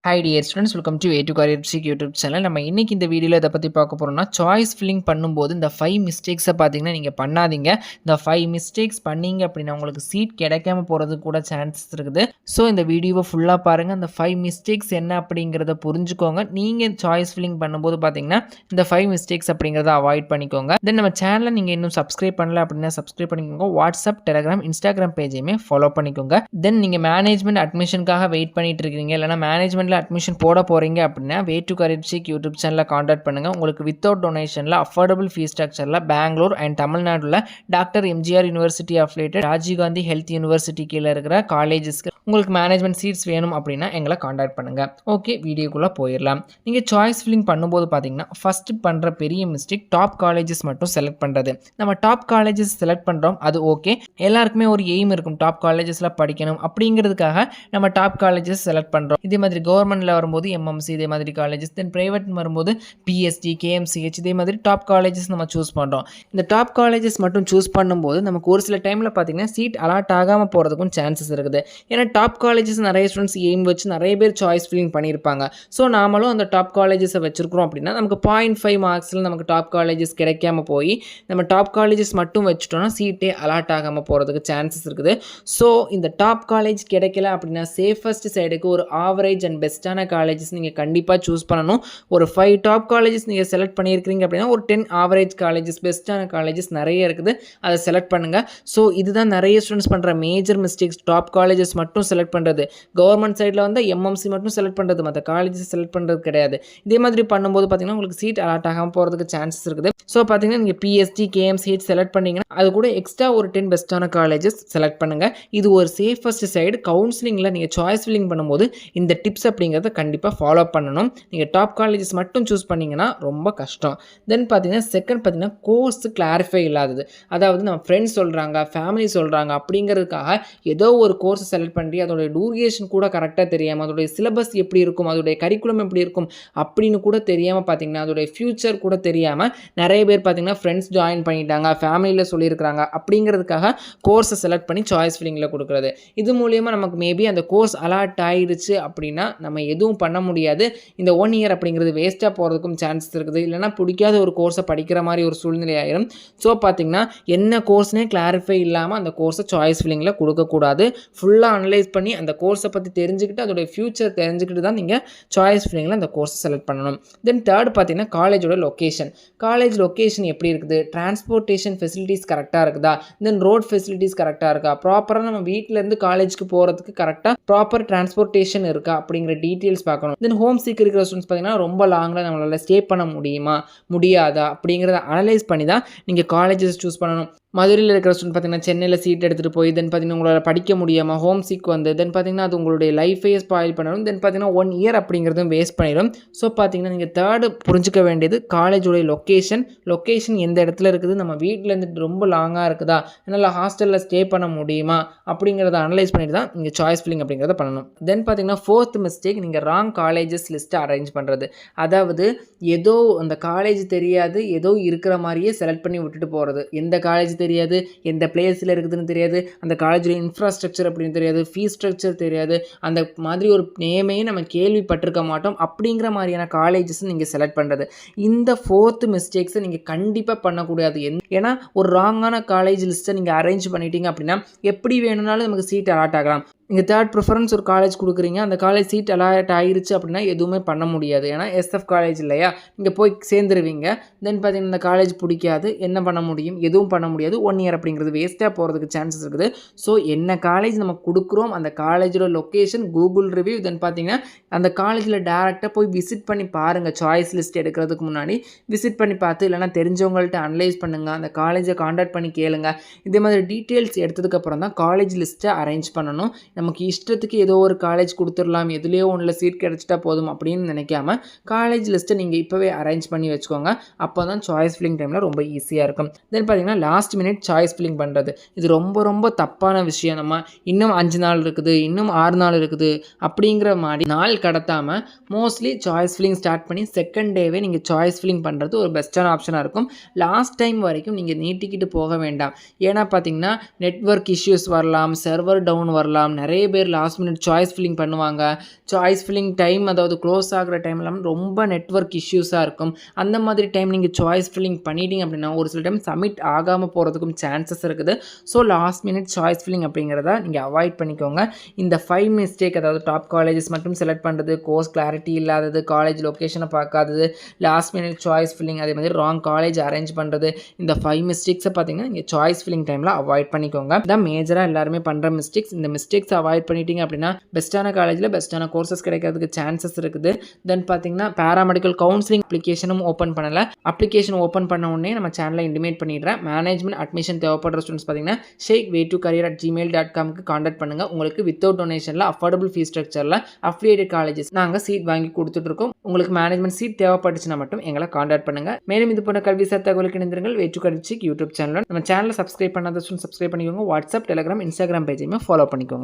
Hi dear students, welcome to A2 Career Seek YouTube channel. நம்ம இன்னைக்கு இந்த வீடியோவில் இதை பற்றி பார்க்க போகிறோம்னா, சாய்ஸ் ஃபில்லிங் பண்ணும்போது இந்த 5 மிஸ்டேக்ஸை பார்த்தீங்கன்னா நீங்கள் பண்ணாதீங்க. இந்த 5 மிஸ்டேக்ஸ் பண்ணீங்க அப்படின்னா உங்களுக்கு சீட் கிடைக்காம போகிறதுக்கு கூட சான்சஸ் இருக்குது. ஸோ இந்த வீடியோவை ஃபுல்லாக பாருங்கள். இந்த 5 மிஸ்டேக்ஸ் என்ன அப்படிங்கிறத புரிஞ்சுக்கோங்க. நீங்கள் சாய்ஸ் ஃபில்லிங் பண்ணும்போது பார்த்தீங்கன்னா இந்த 5 மிஸ்டேக்ஸ் அப்படிங்கிறத அவாய்ட் பண்ணிக்கோங்க. தென் நம்ம சேனலை நீங்கள் இன்னும் சப்ஸ்கிரைப் பண்ணல அப்படின்னா சப்ஸ்கிரைப் பண்ணிக்கோங்க. வாட்ஸ்அப், டெலிகிராம், இன்ஸ்டாகிராம் பேஜையுமே ஃபாலோ பண்ணிக்கோங்க. தென் நீங்கள் மேனேஜ்மெண்ட் அட்மிஷனுக்காக வெயிட் பண்ணிட்டு இருக்கீங்க, இல்லைனா மேனேஜ்மெண்ட் அட்மிஷன் போட போறீங்க அப்படின்னா A2 Career Seek யூடியூப் சேனலை காண்டாக்ட் பண்ணுங்க. உங்களுக்கு வித்தவுட் டொனேஷன்ல அஃபோர்டபுள் ஃபீஸ் ஸ்ட்ரக்சர்ல பெங்களூர் அண்ட் தமிழ்நாடுல doctor MGR university affiliated, Rajiv Gandhi health university கீழே இருக்கிற காலேஜஸ்க்கு உங்களுக்கு மேனேஜ்மெண்ட் சீட்ஸ் வேணும் அப்படின்னா எங்களை காண்டாக்ட் பண்ணுங்க. ஓகே, வீடியோக்குள்ள போயிடலாம். நீங்க சாய்ஸ் ஃபில்லிங் பண்ணும்போது பாத்தீங்கன்னா ஃபர்ஸ்ட் பண்ற பெரிய மிஸ்டேக் டாப் காலேஜஸ் மட்டும் செலக்ட் பண்றது. நம்ம டாப் காலேஜஸ் செலக்ட் பண்றோம், அது ஓகே. எல்லாருக்குமே ஒரு எய்ம் இருக்கும், டாப் காலேஜஸ்ல படிக்கணும் அப்படிங்கிறதுக்காக நம்ம டாப் காலேஜஸ் செலக்ட் பண்றோம். இதே மாதிரி கவர்மெண்ட்ல வரும்போது எம்எம்சி இதே மாதிரி காலேஜஸ், தென் பிரைவேட் வரும்போது பிஎஸ்டி, கேஎம்சிஹெச் இதே மாதிரி டாப் காலேஜஸ் நம்ம சூஸ் பண்றோம். இந்த டாப் காலேஜஸ் மட்டும் சூஸ் பண்ணும்போது நமக்கு ஒரு சில டைம்ல பாத்தீங்கன்னா சீட் அலாட் ஆகாம போறதுக்கும் சான்சஸ் இருக்குது. ஏன்னா டாப் காலேஜஸ் நிறைய ஸ்டூடெண்ட்ஸ் எய்ம் வச்சு நிறைய பேர் சாய்ஸ் ஃபில்லிங் பண்ணியிருப்பாங்க. ஸோ நாமளும் அந்த டாப் காலேஜஸை வச்சிருக்கிறோம் அப்படின்னா நமக்கு 0.5 மார்க்ஸில் நமக்கு டாப் காலேஜஸ் கிடைக்காம போய் நம்ம டாப் காலேஜஸ் மட்டும் வச்சுட்டோம்னா சீட்டே அலாட் ஆகாமல் போகிறதுக்கு சான்சஸ் இருக்குது. ஸோ இந்த டாப் காலேஜ் கிடைக்கல அப்படின்னா சேஃபஸ்ட் சைடுக்கு ஒரு ஆவரேஜ் அண்ட் பெஸ்ட்டான காலேஜஸ் நீங்கள் கண்டிப்பாக சூஸ் பண்ணணும். ஒரு 5 டாப் காலேஜஸ் நீங்கள் செலக்ட் பண்ணியிருக்கிறீங்க அப்படின்னா ஒரு 10 ஆவரேஜ் காலேஜஸ், பெஸ்ட்டான காலேஜஸ் நிறைய இருக்குது, அதை செலக்ட் பண்ணுங்கள். ஸோ இதுதான் நிறைய ஸ்டூடெண்ட்ஸ் பண்ணுற மேஜர் மிஸ்டேக்ஸ். டாப் காலேஜஸ் மட்டும் செலக்ட் பண்ணுறது, கவர்மெண்ட் சைடில் வந்து எம்எம்சி மட்டும் செலக்ட் பண்ணுறது, மற்ற காலேஜஸ் செலக்ட் பண்ணுறது கிடையாது. இதே மாதிரி பண்ணும்போது பார்த்தீங்கன்னா உங்களுக்கு சீட் அலாட் ஆகாமல் போகிறதுக்கு சான்சஸ் இருக்குது. ஸோ பார்த்தீங்கன்னா நீங்கள் பிஎஸ்டி, கேஎம்சிஹெச் செலக்ட் பண்ணீங்கன்னா அது கூட எக்ஸ்ட்ரா ஒரு 10 பெஸ்ட்டான காலேஜஸ் செலக்ட் பண்ணுங்கள். இது ஒரு சேஃபஸ்ட் சைடு. கவுன்சிலிங்கில் நீங்கள் சாய்ஸ் ஃபில்லிங் பண்ணும்போது இந்த டிப்ஸ் அப்படிங்கிறத கண்டிப்பாக ஃபாலோ பண்ணணும். நீங்கள் டாப் காலேஜஸ் மட்டும் சூஸ் பண்ணிங்கன்னா ரொம்ப கஷ்டம். தென் பார்த்தீங்கன்னா செகண்ட் பார்த்தீங்கன்னா கோர்ஸ் கிளாரிஃபை இல்லாதது. அதாவது நம்ம ஃப்ரெண்ட்ஸ் சொல்கிறாங்க, ஃபேமிலி சொல்கிறாங்க அப்படிங்கிறதுக்காக ஏதோ ஒரு கோர்ஸ் செலக்ட் பண்ணி அதோடைய டூரேஷன் கூட கரெக்டாக தெரியாமல், அதோடைய சிலபஸ் எப்படி இருக்கும், அதோடைய கரிக்குலம் எப்படி இருக்கும் அப்படின்னு கூட தெரியாமல் பார்த்தீங்கன்னா அதோடைய ஃபியூச்சர் கூட தெரியாமல் நிறைய பேர் பார்த்தீங்கன்னா ஃப்ரெண்ட்ஸ் ஜாயின் பண்ணிட்டாங்க, ஃபேமிலியில் சொல்லியிருக்கிறாங்க அப்படிங்கிறதுக்காக கோர்ஸை செலக்ட் பண்ணி சாய்ஸ் ஃபில்லிங்கில் கொடுக்குறது. இது மூலியமாக நமக்கு மேபி அந்த கோர்ஸ் அலாட் ஆயிடுச்சு அப்படின்னா நம்ம எதுவும் பண்ண முடியாது. இந்த 1 இயர் அப்படிங்கிறது வேஸ்ட்டாக போகிறதுக்கும் சான்சஸ் இருக்குது. இல்லைனா பிடிக்காத ஒரு கோர்ஸை படிக்கிற மாதிரி ஒரு சூழ்நிலை ஆயிரும். ஸோ பார்த்தீங்கன்னா என்ன கோர்ஸ்னே கிளாரிஃபை இல்லாமல் அந்த கோர்ஸை சாய்ஸ் ஃபில்லிங்கில் கொடுக்கக்கூடாது. ஃபுல்லாக அனலைஸ் பண்ணி அந்த கோர்ஸை பற்றி தெரிஞ்சுக்கிட்டு அதோடைய ஃபியூச்சர் தெரிஞ்சுக்கிட்டு தான் நீங்கள் சாய்ஸ் ஃபில்லிங்கில் அந்த கோர்ஸை செலக்ட் பண்ணணும். தென் தேர்ட் பார்த்தீங்கன்னா காலேஜோட லொக்கேஷன். காலேஜ் லொக்கேஷன் எப்படி இருக்குது, டிரான்ஸ்போர்ட்டேஷன் ஃபெசிலிட்டிஸ் கரெக்டாக இருக்குதா, தென் ரோட் ஃபெசிலிட்டிஸ் கரெக்டாக இருக்கா, ப்ராப்பராக நம்ம வீட்டிலேருந்து காலேஜுக்கு போகிறதுக்கு கரெக்டாக ப்ராப்பர் டிரான்ஸ்போர்ட்டேஷன் இருக்கா அப்படிங்கிற டீட்டெயில்ஸ் பார்க்கணும். தென் ஹோம் சீக் இருக்கிற ஸ்டூடெண்ட்ஸ் பார்த்தீங்கன்னா ரொம்ப லாங்கில் நம்மளால் ஸ்டே பண்ண முடியுமா முடியாதா அப்படிங்கிறத அனலைஸ் பண்ணி தான் நீங்கள் காலேஜஸ் சூஸ் பண்ணணும். மதுரையில் இருக்கிற ஸ்டூடெண்ட் பார்த்தீங்கன்னா சென்னையில் சீட் எடுத்துகிட்டு போய் தென் பார்த்தீங்கன்னா உங்களால் படிக்க முடியாமல் ஹோம் சீக் வந்து தென் பார்த்தீங்கன்னா அது உங்களுடைய லைஃபையே ஸ்பாயில் பண்ணணும். தென் பார்த்தீங்கன்னா 1 இயர் அப்படிங்கிறதும் வேஸ்ட் பண்ணிடும். ஸோ பார்த்தீங்கன்னா நீங்கள் தேர்டு புரிஞ்சிக்க வேண்டியது காலேஜோடைய லொக்கேஷன் எந்த இடத்துல இருக்குது, நம்ம வீட்டில் இருந்துட்டு ரொம்ப லாங்காக இருக்குதா, என்னால் ஹாஸ்டலில் ஸ்டே பண்ண முடியுமா அப்படிங்கிறத அனலைஸ் பண்ணிட்டு தான் நீங்கள் சாய்ஸ் ஃபில்லிங் அப்படிங்கிறத பண்ணணும். தென் பார்த்தீங்கன்னா ஃபோர்த் மிஸ்டேக், நீங்கள் ராங் காலேஜஸ் லிஸ்ட்டை அரேஞ்ச் பண்ணுறது. அதாவது ஏதோ அந்த காலேஜ் தெரியாது, ஏதோ இருக்கிற மாதிரியே செலக்ட் பண்ணி விட்டுட்டு போகிறது. எந்த காலேஜ் தெரியாது, எந்த பிளேஸில் இருக்குதுன்னு தெரியாது, அந்த காலேஜில் இன்ஃப்ராஸ்ட்ரக்சர் அப்படின்னு தெரியாது, ஃபீஸ் ஸ்ட்ரக்சர் தெரியாது, அந்த மாதிரி ஒரு நேமையும் நம்ம கேள்விப்பட்டிருக்க மாட்டோம். அப்படிங்கிற மாதிரியான காலேஜஸ் நீங்கள் செலக்ட் பண்ணுறது. இந்த ஃபோர்த் மிஸ்டேக்ஸை நீங்கள் கண்டிப்பாக பண்ணக்கூடாது. ஏன்னா ஒரு ராங்கான காலேஜ் லிஸ்ட்டை நீங்கள் அரேஞ்ச் பண்ணிட்டீங்க அப்படின்னா எப்படி வேணும்னாலும் நமக்கு சீட் அலாட் ஆகலாம். நீங்கள் தேர்ட் ப்ரிஃபரன்ஸ் ஒரு காலேஜ் கொடுக்குறீங்க, அந்த காலேஜ் சீட் அலாட் ஆகிருச்சு அப்படின்னா எதுவுமே பண்ண முடியாது. ஏன்னா எஸ்எஃப் காலேஜ் இல்லையா, நீங்கள் போய் சேர்ந்துருவீங்க. தென் பார்த்தீங்கன்னா இந்த காலேஜ் பிடிக்காது, என்ன பண்ண முடியும், எதுவும் பண்ண முடியாது. 1 இயர் அப்படிங்கிறது வேஸ்ட்டாக போகிறதுக்கு சான்சஸ் இருக்குது. ஸோ என்ன காலேஜ் நம்ம கொடுக்குறோம், அந்த காலேஜோட லொக்கேஷன், கூகுள் ரிவ்யூ, தென் பார்த்தீங்கன்னா அந்த காலேஜில் டேரெக்டாக போய் விசிட் பண்ணி பாருங்கள். சாய்ஸ் லிஸ்ட் எடுக்கிறதுக்கு முன்னாடி விசிட் பண்ணி பார்த்து இல்லைனா தெரிஞ்சவங்கள்ட்ட அனலைஸ் பண்ணுங்கள், அந்த காலேஜை காண்டாக்ட் பண்ணி கேளுங்க. இதே மாதிரி டீட்டெயில்ஸ் எடுத்ததுக்கப்புறம் தான் காலேஜ் லிஸ்ட்டை அரேஞ்ச் பண்ணணும். நமக்கு இஷ்டத்துக்கு ஏதோ ஒரு காலேஜ் கொடுத்துடலாம், எதுலேயோ ஒன்றில் சீட் கிடச்சிட்டா போதும் அப்படின்னு நினைக்காம காலேஜ் லிஸ்ட்டை நீங்கள் இப்போவே அரேஞ்ச் பண்ணி வச்சுக்கோங்க. அப்போ தான் சாய்ஸ் ஃபில்லிங் டைமில் ரொம்ப ஈஸியாக இருக்கும். தென் பார்த்தீங்கன்னா லாஸ்ட் மினிட் சாய்ஸ் ஃபில்லிங் பண்ணுறது, இது ரொம்ப ரொம்ப தப்பான விஷயம். நம்ம இன்னும் 5 நாள் இருக்குது, இன்னும் 6 நாள் இருக்குது அப்படிங்கிற மாதிரி நாள் கடத்தாமல் மோஸ்ட்லி சாய்ஸ் ஃபில்லிங் ஸ்டார்ட் பண்ணி செகண்ட் டேவே நீங்கள் சாய்ஸ் ஃபில்லிங் பண்ணுறது ஒரு பெஸ்ட்டான ஆப்ஷனாக இருக்கும். லாஸ்ட் டைம் வரைக்கும் நீங்கள் நீட்டிக்கிட்டு போக வேண்டாம். ஏன்னா பார்த்தீங்கன்னா நெட்வொர்க் இஷ்யூஸ் வரலாம், சர்வர் டவுன் வரலாம், நிறைய நிறைய பேர் லாஸ்ட் மினிட் சாய்ஸ் ஃபில்லிங் பண்ணுவாங்க. சாய்ஸ் ஃபில்லிங் டைம் அதாவது க்ளோஸ் ஆகிற டைம்லாம் ரொம்ப நெட்வொர்க் இஷ்யூஸாக இருக்கும். அந்த மாதிரி டைம் நீங்கள் சாய்ஸ் ஃபில்லிங் பண்ணிட்டீங்க அப்படின்னா ஒரு சில டைம் சப்மிட் ஆகாமல் போகிறதுக்கும் சான்சஸ் இருக்குது. So last minute choice filling அப்படிங்கிறத நீங்கள் அவாய்ட் பண்ணிக்கோங்க. இந்த 5 மிஸ்டேக் அதாவது டாப் காலேஜஸ் மட்டும் செலக்ட் பண்ணுறது, கோர்ஸ் கிளாரிட்டி இல்லாதது, காலேஜ் லொக்கேஷனை பார்க்காதது, லாஸ்ட் மினிட் சாய்ஸ் ஃபில்லிங், அதே மாதிரி ராங் காலேஜ் அரேஞ்ச் பண்ணுறது, இந்த 5 மிஸ்டேக்ஸை பார்த்தீங்கன்னா நீங்கள் சாய்ஸ் ஃபில்லிங் டைமில் அவாய்ட் பண்ணிக்கோங்க. இதான் மேஜராக எல்லாருமே பண்ணுற மிஸ்டேக்ஸ். இந்த மிஸ்டேக்ஸ் அவாய்ட் பண்ணிட்டீங்க அப்படின்னா பெஸ்ட்டான காலேஜில் பெஸ்ட்டான கோர்சஸ் கிடைக்கிறதுக்கு சான்சஸ் இருக்குது. தென் பார்த்தீங்கன்னா பேராமெடிக்கல் கவுன்சிலிங் அப்ளிகேஷனும் ஓப்பன் பண்ணலை. அப்ளிகேஷன் ஓப்பன் பண்ண உடனே நம்ம சேனலில் இன்டிமேட் பண்ணிடுறேன். மேனேஜ்மெண்ட் அட்மிஷன் தேவைப்படுற ஸ்டூடெண்ட்ஸ் பார்த்தீங்கன்னா sheikh2career@gmail.com கான்டாக்ட் பண்ணுங்கள். உங்களுக்கு வித்தவுட் டொனேஷனில் அஃபோர்டபுள் ஃபீஸ் ஸ்ட்ரக்சரில் அஃபிலியேட்டட் காலேஜஸ் நாங்கள் சீட் வாங்கி கொடுத்துட்ருக்கோம். உங்களுக்கு மேனேஜ்மெண்ட் சீட் தேவைப்பட்டுச்சுன்னா மட்டும் எங்களை கான்டாக்ட் பண்ணுங்கள். மேலும் இது போன்ற கல்வி சார் தகவலுக்கு இணைந்திருங்கள். Way2Career YouTube channel. நம்ம சேனலை சப்ஸ்கிரைப் பண்ணாத ஸ்டூடெண்ட்ஸ் சப்ஸ்கிரைப் பண்ணிக்கோங்க. வாட்ஸ்அப், டெலிகிராம், இன்ஸ்டாகிராம் பேஜையுமே ஃபாலோ பண்ணிக்கோங்க.